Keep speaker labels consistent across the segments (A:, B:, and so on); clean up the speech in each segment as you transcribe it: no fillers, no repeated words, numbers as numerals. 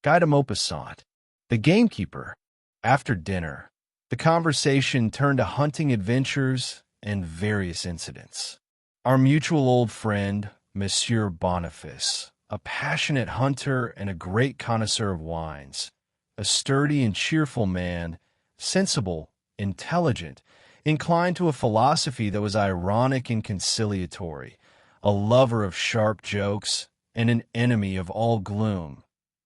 A: Guy to Maupassant The Gamekeeper. After dinner, the conversation turned to hunting adventures and various incidents. Our mutual old friend, Monsieur Boniface, a passionate hunter and a great connoisseur of wines, a sturdy and cheerful man, sensible, intelligent, inclined to a philosophy that was ironic and conciliatory, a lover of sharp jokes, and an enemy of all gloom,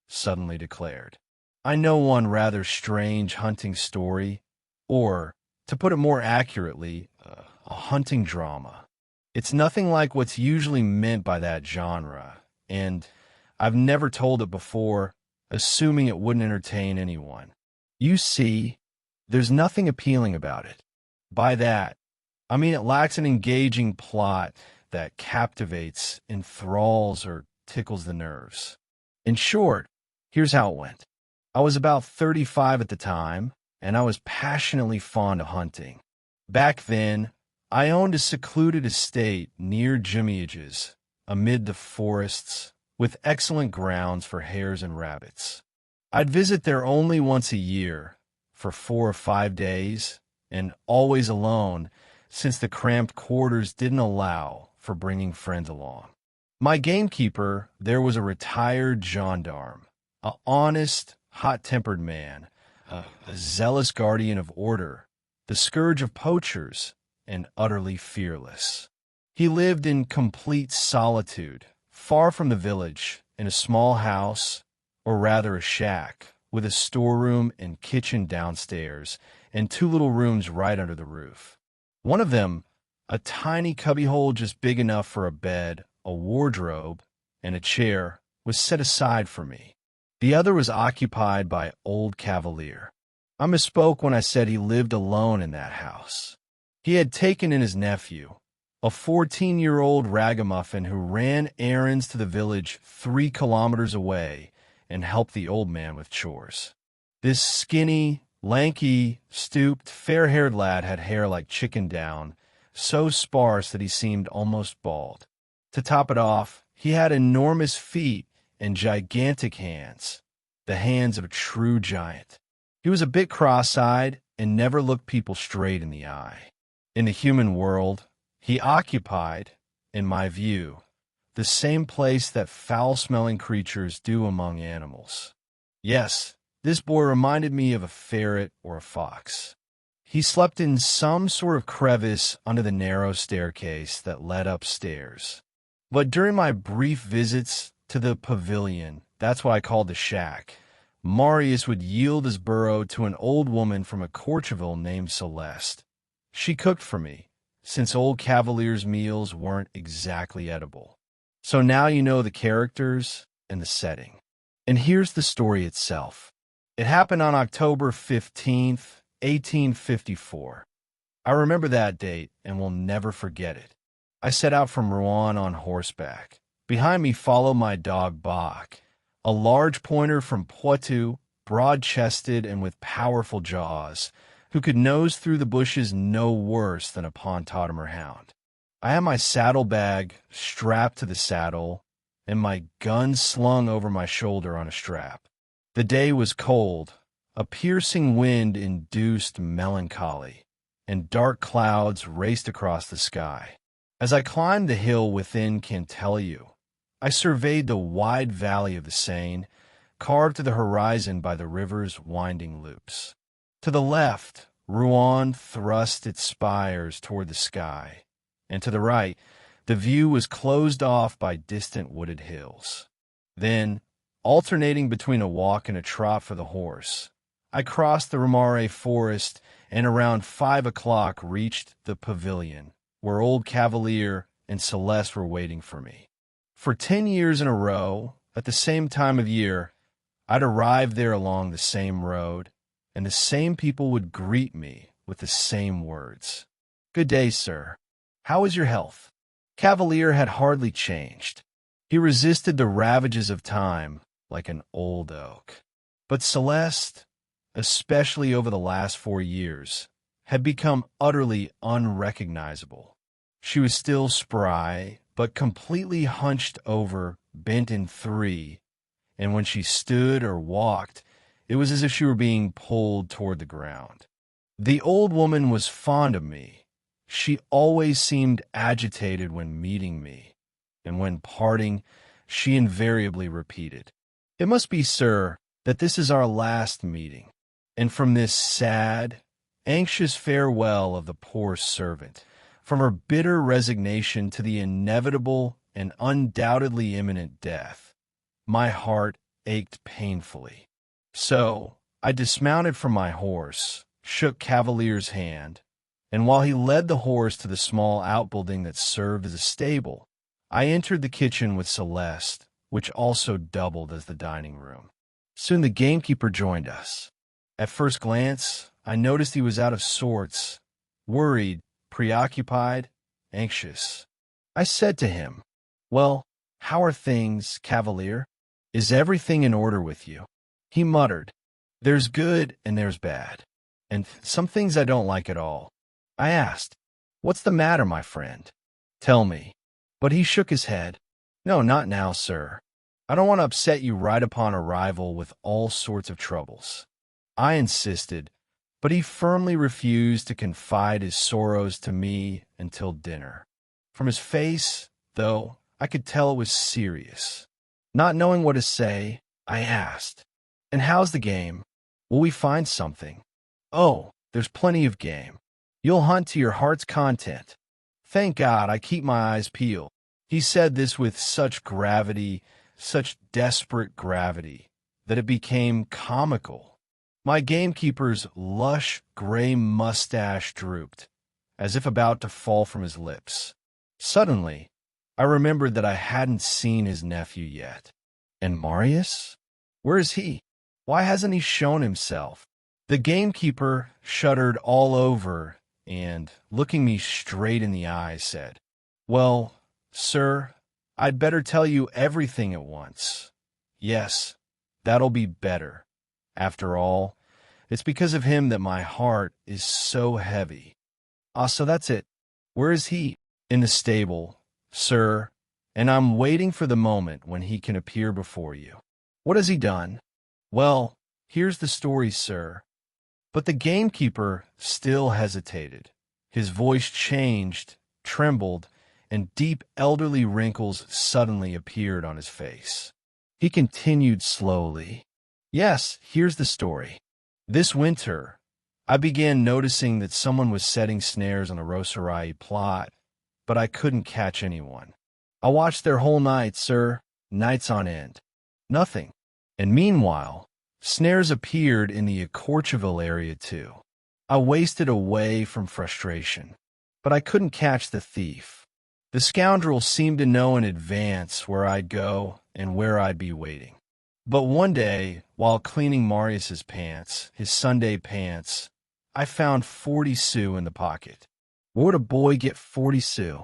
A: suddenly declared, "I know one rather strange hunting story, or, to put it more accurately, a hunting drama. It's nothing like what's usually meant by that genre, and I've never told it before, assuming it wouldn't entertain anyone. You see, there's nothing appealing about it. By that, I mean it lacks an engaging plot that captivates, enthralls, or tickles the nerves. In short, here's how it went. I was about 35 at the time, and I was passionately fond of hunting. Back then, I owned a secluded estate near Jumiages, amid the forests, with excellent grounds for hares and rabbits. I'd visit there only once a year, for 4 or 5 days, and always alone, since the cramped quarters didn't allow for bringing friends along. My gamekeeper there was a retired gendarme, a honest, hot-tempered man, a zealous guardian of order, the scourge of poachers, and utterly fearless. He lived in complete solitude, far from the village, in a small house, or rather a shack, with a storeroom and kitchen downstairs, and 2 little rooms right under the roof. One of them, a tiny cubbyhole just big enough for a bed, a wardrobe, and a chair, was set aside for me. The other was occupied by old Cavalier. I misspoke when I said he lived alone in that house. He had taken in his nephew, a 14-year-old ragamuffin who ran errands to the village 3 kilometers away and helped the old man with chores. This skinny, lanky, stooped, fair-haired lad had hair like chicken down, so sparse that he seemed almost bald. To top it off, he had enormous feet and gigantic hands, the hands of a true giant. He was a bit cross-eyed and never looked people straight in the eye. In the human world, he occupied, in my view, the same place that foul-smelling creatures do among animals. Yes, this boy reminded me of a ferret or a fox. He slept in some sort of crevice under the narrow staircase that led upstairs. But during my brief visits to the pavilion, that's what I called the shack, Marius would yield his burrow to an old woman from a Courchevel named Celeste. She cooked for me, since old Cavalier's meals weren't exactly edible. So now you know the characters and the setting. And here's the story itself. It happened on October 15th, 1854. I remember that date and will never forget it. I set out from Rouen on horseback. Behind me followed my dog Bach, a large pointer from Poitou, broad-chested and with powerful jaws, who could nose through the bushes no worse than a Pontaudimer hound. I had my saddlebag strapped to the saddle and my gun slung over my shoulder on a strap. The day was cold, a piercing wind induced melancholy, and dark clouds raced across the sky. As I climbed the hill within Canteleu, I surveyed the wide valley of the Seine, carved to the horizon by the river's winding loops. To the left, Rouen thrust its spires toward the sky, and to the right, the view was closed off by distant wooded hills. Then, alternating between a walk and a trot for the horse, I crossed the Romarais forest and around 5 o'clock reached the pavilion, where old Cavalier and Celeste were waiting for me. For 10 years in a row, at the same time of year, I'd arrive there along the same road, and the same people would greet me with the same words. "Good day, sir. How is your health?" Cavalier had hardly changed. He resisted the ravages of time like an old oak. But Celeste, especially over the last 4 years, had become utterly unrecognizable. She was still spry, but completely hunched over, bent in 3, and when she stood or walked, it was as if she were being pulled toward the ground. The old woman was fond of me. She always seemed agitated when meeting me, and when parting, she invariably repeated, "It must be, sir, that this is our last meeting." And from this sad, anxious farewell of the poor servant, from her bitter resignation to the inevitable and undoubtedly imminent death, my heart ached painfully. So I dismounted from my horse, shook Cavalier's hand, and while he led the horse to the small outbuilding that served as a stable, I entered the kitchen with Celeste, which also doubled as the dining room. Soon the gamekeeper joined us. At first glance, I noticed he was out of sorts, worried, preoccupied, anxious. I said to him, "Well, how are things, Cavalier? Is everything in order with you?" He muttered, "There's good and there's bad, and some things I don't like at all." I asked, "What's the matter, my friend? Tell me." But he shook his head. "No, not now, sir. I don't want to upset you right upon arrival with all sorts of troubles." I insisted, but he firmly refused to confide his sorrows to me until dinner. From his face, though, I could tell it was serious. Not knowing what to say, I asked, "And how's the game? Will we find something?" "Oh, there's plenty of game. You'll hunt to your heart's content. Thank God I keep my eyes peeled." He said this with such gravity, such desperate gravity, that it became comical. My gamekeeper's lush gray mustache drooped, as if about to fall from his lips. Suddenly, I remembered that I hadn't seen his nephew yet. And Marius? Where is he? Why hasn't he shown himself? The gamekeeper shuddered all over and, looking me straight in the eye, said, "Well, sir, I'd better tell you everything at once. Yes, that'll be better. After all, it's because of him that my heart is so heavy." "Ah, so that's it. Where is he?" "In the stable, sir, and I'm waiting for the moment when he can appear before you." "What has he done?" "Well, here's the story, sir." But the gamekeeper still hesitated. His voice changed, trembled, and deep elderly wrinkles suddenly appeared on his face. He continued slowly, "Yes, here's the story. This winter, I began noticing that someone was setting snares on the Rosarai plot, but I couldn't catch anyone. I watched their whole night, sir, nights on end. Nothing. And meanwhile, snares appeared in the Courcheville area too. I wasted away from frustration, but I couldn't catch the thief. The scoundrel seemed to know in advance where I'd go and where I'd be waiting. But one day, while cleaning Marius's pants, his Sunday pants, I found 40 sous in the pocket. Where would a boy get 40 sous?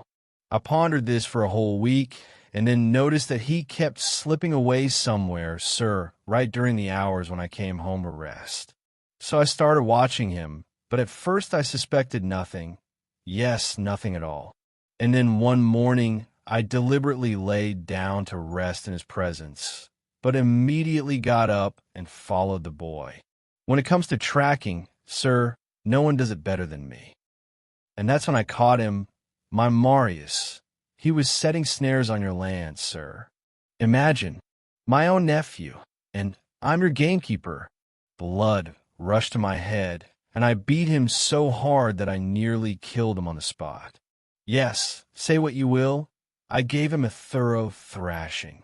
A: I pondered this for a whole week, and then noticed that he kept slipping away somewhere, sir, right during the hours when I came home to rest. So I started watching him, but at first I suspected nothing. Yes, nothing at all. And then one morning, I deliberately laid down to rest in his presence, but immediately got up and followed the boy. When it comes to tracking, sir, no one does it better than me. And that's when I caught him, my Marius. He was setting snares on your land, sir. Imagine, my own nephew, and I'm your gamekeeper. Blood rushed to my head, and I beat him so hard that I nearly killed him on the spot. Yes, say what you will, I gave him a thorough thrashing.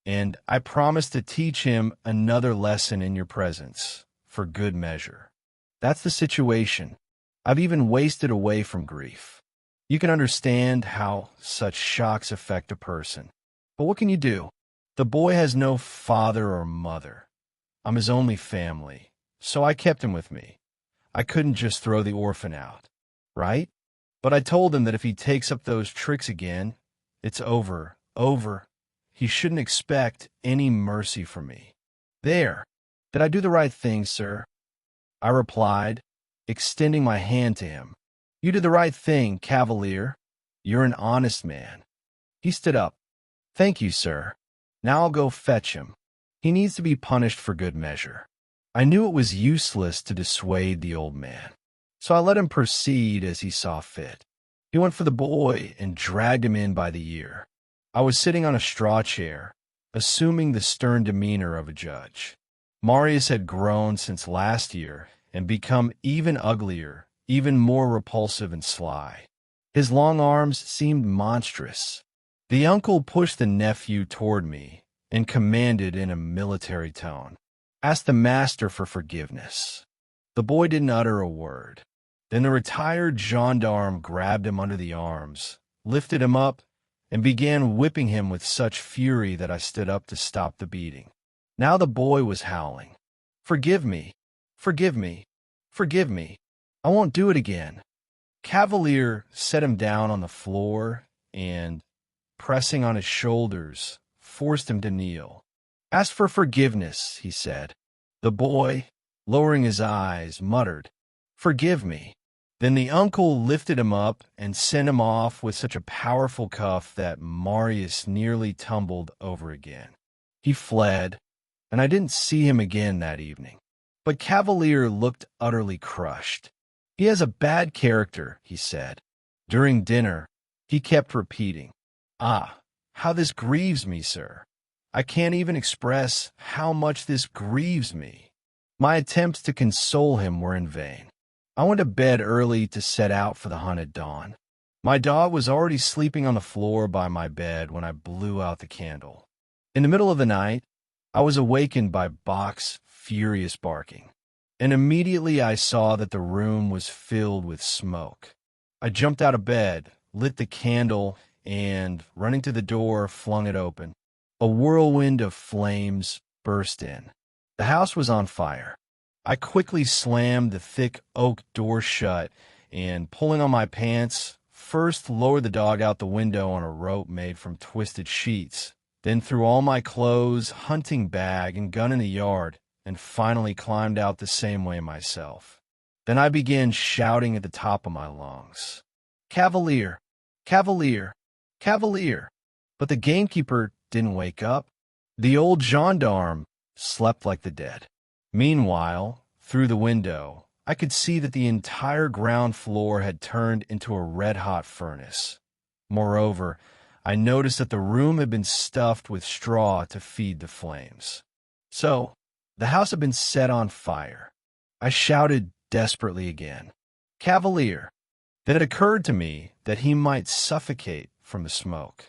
A: And I promised to teach him another lesson in your presence, for good measure. That's the situation. I've even wasted away from grief. You can understand how such shocks affect a person. But what can you do? The boy has no father or mother. I'm his only family, so I kept him with me. I couldn't just throw the orphan out, right? But I told him that if he takes up those tricks again, it's over. He shouldn't expect any mercy from me. There. Did I do the right thing, sir? I replied, extending my hand to him. You did the right thing, Cavalier. You're an honest man. He stood up. Thank you, sir. Now I'll go fetch him. He needs to be punished for good measure. I knew it was useless to dissuade the old man, so I let him proceed as he saw fit. He went for the boy and dragged him in by the ear. I was sitting on a straw chair, assuming the stern demeanor of a judge. Marius had grown since last year and become even uglier, even more repulsive and sly. His long arms seemed monstrous. The uncle pushed the nephew toward me and commanded in a military tone, "Ask the master for forgiveness." The boy didn't utter a word. Then the retired gendarme grabbed him under the arms, lifted him up, and began whipping him with such fury that I stood up to stop the beating. Now the boy was howling, "Forgive me, forgive me, forgive me. I won't do it again." Cavalier set him down on the floor and, pressing on his shoulders, forced him to kneel. "Ask for forgiveness," he said. The boy, lowering his eyes, muttered, "Forgive me." Then the uncle lifted him up and sent him off with such a powerful cuff that Marius nearly tumbled over again. He fled, and I didn't see him again that evening. But Cavalier looked utterly crushed. "He has a bad character," he said. During dinner, he kept repeating, "Ah, how this grieves me, sir. I can't even express how much this grieves me." My attempts to console him were in vain. I went to bed early to set out for the hunt at dawn. My dog was already sleeping on the floor by my bed when I blew out the candle. In the middle of the night, I was awakened by Bach's furious barking, and immediately I saw that the room was filled with smoke. I jumped out of bed, lit the candle, and, running to the door, flung it open. A whirlwind of flames burst in. The house was on fire. I quickly slammed the thick oak door shut and, pulling on my pants, first lowered the dog out the window on a rope made from twisted sheets, then threw all my clothes, hunting bag, and gun in the yard, and finally climbed out the same way myself. Then I began shouting at the top of my lungs, "Cavalier! Cavalier! Cavalier!" But the gamekeeper didn't wake up. The old gendarme slept like the dead. Meanwhile, through the window, I could see that the entire ground floor had turned into a red-hot furnace. Moreover, I noticed that the room had been stuffed with straw to feed the flames. So, the house had been set on fire. I shouted desperately again, "Cavalier!" Then it occurred to me that he might suffocate from the smoke.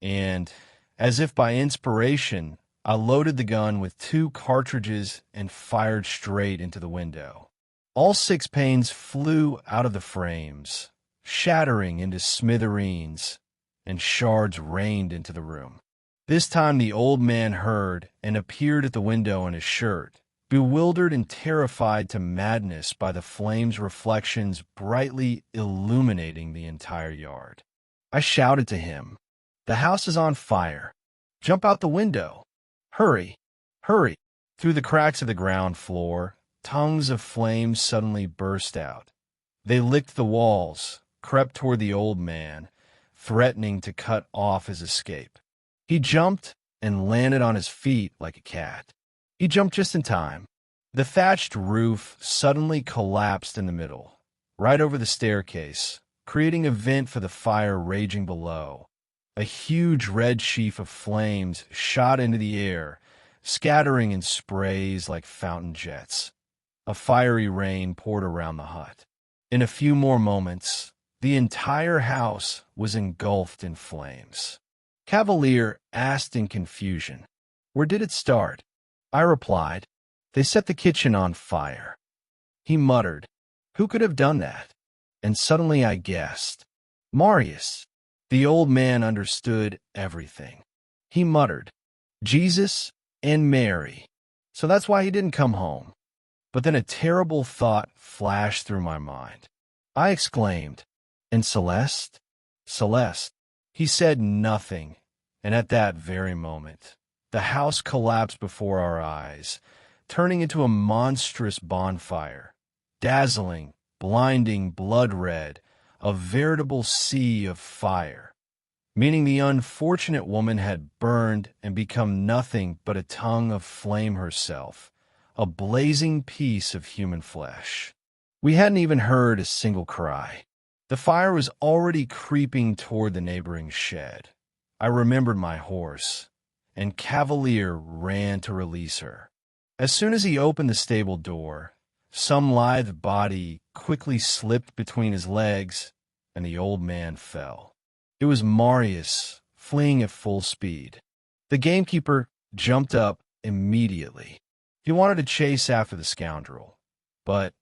A: And, as if by inspiration, I loaded the gun with 2 cartridges and fired straight into the window. All 6 panes flew out of the frames, shattering into smithereens, and shards rained into the room. This time the old man heard and appeared at the window in his shirt, bewildered and terrified to madness by the flames' reflections brightly illuminating the entire yard. I shouted to him, "The house is on fire. Jump out the window. Hurry, hurry." Through the cracks of the ground floor, tongues of flame suddenly burst out. They licked the walls, crept toward the old man, threatening to cut off his escape. He jumped and landed on his feet like a cat. He jumped just in time. The thatched roof suddenly collapsed in the middle, right over the staircase, creating a vent for the fire raging below. A huge red sheaf of flames shot into the air, scattering in sprays like fountain jets. A fiery rain poured around the hut. In a few more moments, the entire house was engulfed in flames. Cavalier asked in confusion, "Where did it start?" I replied, "They set the kitchen on fire." He muttered, "Who could have done that?" And suddenly I guessed, "Marius." The old man understood everything. He muttered, "Jesus and Mary. So that's why he didn't come home." But then a terrible thought flashed through my mind. I exclaimed, "And Celeste? Celeste?" He said nothing, and at that very moment, the house collapsed before our eyes, turning into a monstrous bonfire, dazzling, blinding, blood red, a veritable sea of fire. meaning the unfortunate woman had burned and become nothing but a tongue of flame herself, a blazing piece of human flesh. We hadn't even heard a single cry. The fire was already creeping toward the neighboring shed. I remembered my horse, and Cavalier ran to release her. As soon as he opened the stable door, some lithe body quickly slipped between his legs, and the old man fell. It was Marius, fleeing at full speed. The gamekeeper jumped up immediately. He wanted to chase after the scoundrel, but,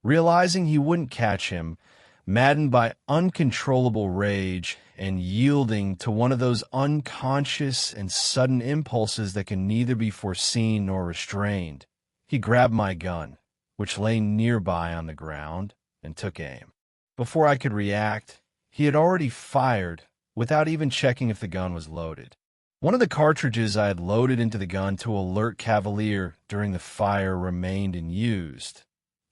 A: realizing he wouldn't catch him, maddened by uncontrollable rage and yielding to one of those unconscious and sudden impulses that can neither be foreseen nor restrained, he grabbed my gun, which lay nearby on the ground, and took aim. Before I could react, he had already fired without even checking if the gun was loaded. One of the cartridges I had loaded into the gun to alert Cavalier during the fire remained unused.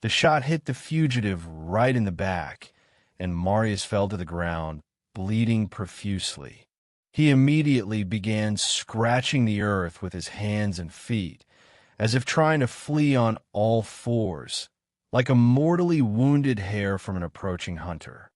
A: The shot hit the fugitive right in the back, and Marius fell to the ground, bleeding profusely. He immediately began scratching the earth with his hands and feet, as if trying to flee on all fours, like a mortally wounded hare from an approaching hunter.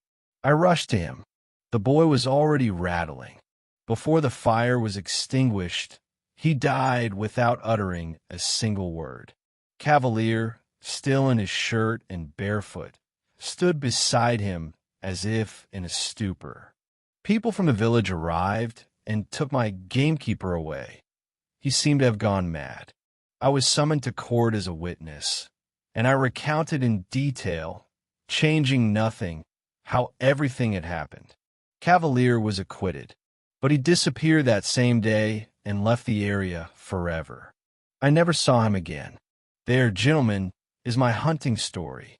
A: I rushed to him. The boy was already rattling. Before the fire was extinguished, he died without uttering a single word. Cavalier, still in his shirt and barefoot, stood beside him as if in a stupor. People from the village arrived and took my gamekeeper away. He seemed to have gone mad. I was summoned to court as a witness, and I recounted in detail, changing nothing, how everything had happened. Cavalier was acquitted, but he disappeared that same day and left the area forever. I never saw him again. There, gentlemen, is my hunting story.